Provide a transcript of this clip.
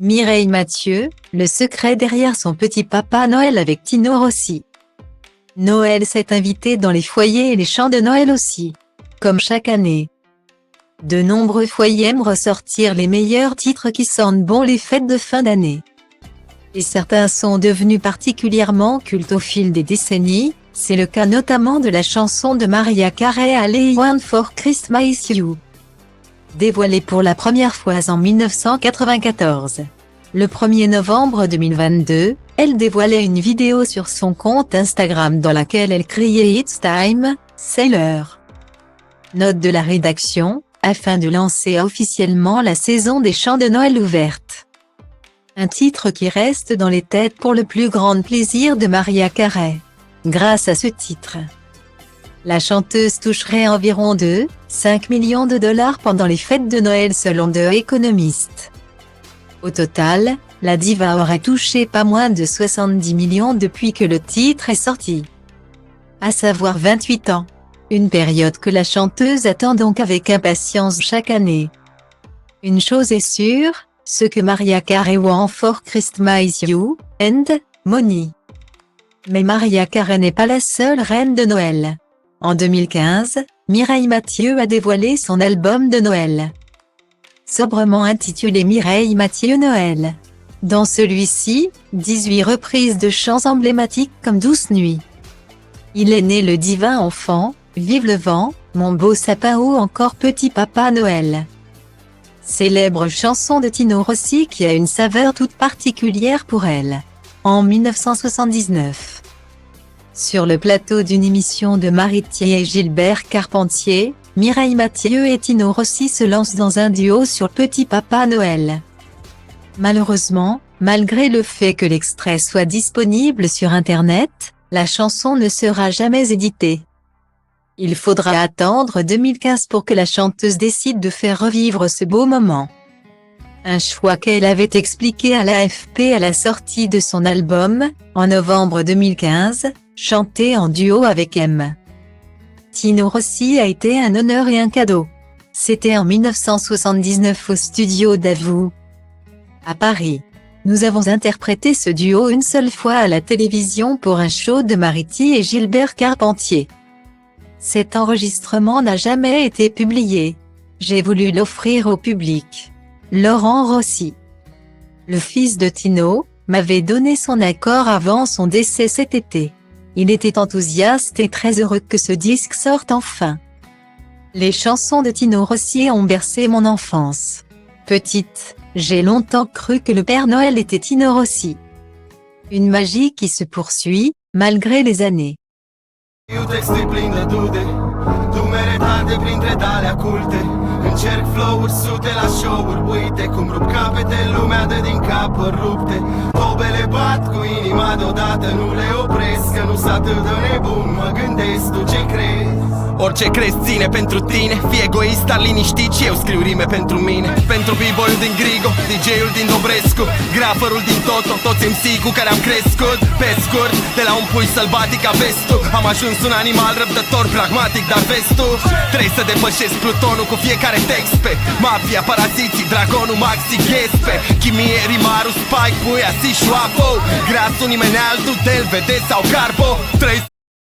Mireille Mathieu, le secret derrière son petit Papa Noël avec Tino Rossi. Noël s'est invité dans les foyers et les chants de Noël aussi. Comme chaque année. De nombreux foyers aiment ressortir les meilleurs titres qui sentent bon les fêtes de fin d'année. Et certains sont devenus particulièrement cultes au fil des décennies, c'est le cas notamment de la chanson de Mariah Carey All I Want for Christmas Is You. Dévoilée pour la première fois en 1994. Le 1er novembre 2022, elle dévoilait une vidéo sur son compte Instagram dans laquelle elle criait « It's time, c'est l'heure ». Note de la rédaction, afin de lancer officiellement la saison des chants de Noël ouverte. Un titre qui reste dans les têtes pour le plus grand plaisir de Mariah Carey. Grâce à ce titre, la chanteuse toucherait environ 2,5 millions de dollars pendant les fêtes de Noël selon The Economist. Au total, la diva aurait touché pas moins de 70 millions depuis que le titre est sorti. À savoir 28 ans. Une période que la chanteuse attend donc avec impatience chaque année. Une chose est sûre, ce que Mariah Carey want for Christmas is you, and money. Mais Mariah Carey n'est pas la seule reine de Noël. En 2015, Mireille Mathieu a dévoilé son album de Noël. Sobrement intitulé Mireille Mathieu Noël. Dans celui-ci, 18 reprises de chants emblématiques comme Douce Nuit. Il est né le divin enfant, Vive le vent, Mon beau sapin ou encore Petit Papa Noël. Célèbre chanson de Tino Rossi qui a une saveur toute particulière pour elle. En 1979. Sur le plateau d'une émission de Marie-Thier et Gilbert Carpentier, Mireille Mathieu et Tino Rossi se lancent dans un duo sur Petit Papa Noël. Malheureusement, malgré le fait que l'extrait soit disponible sur Internet, la chanson ne sera jamais éditée. Il faudra attendre 2015 pour que la chanteuse décide de faire revivre ce beau moment. Un choix qu'elle avait expliqué à l'AFP à la sortie de son album, en novembre 2015, chanté en duo avec M. Tino Rossi a été un honneur et un cadeau. C'était en 1979 au studio Davout, à Paris. Nous avons interprété ce duo une seule fois à la télévision pour un show de Marie-Thier et Gilbert Carpentier. Cet enregistrement n'a jamais été publié. J'ai voulu l'offrir au public. Laurent Rossi, le fils de Tino, m'avait donné son accord avant son décès cet été. Il était enthousiaste et très heureux que ce disque sorte enfin. Les chansons de Tino Rossi ont bercé mon enfance. Petite, j'ai longtemps cru que le Père Noël était Tino Rossi. Une magie qui se poursuit, malgré les années. Textui plin de dude, dumere tante printre tale culte. Încerc flow-uri sute la show-uri, uite cum rup capete, lumea dă din capări rupte. Tobele bat cu inima deodată, nu le opresc, că nu-s atât de nebun, mă gândesc, tu ce crezi? Orice crezi ține pentru tine, fii egoist, dar liniștit și eu scriu rime pentru mine. Pentru b-boy-ul din Grigo, DJ-ul din Dobrescu, graferul din Toto, toți MC cu care am crescut. Pe scurt, de la un pui sălbatic a vestu, am ajuns un animal răbdător, pragmatic, dar vezi tu, trebuie să depășesc plutonul cu fiecare text pe mafia, paraziții, dragonul, maxi, ghespe, chimie, rimarul, spike, puia, si, șoapo, grasul, nimeni altul, del, vede sau carbo,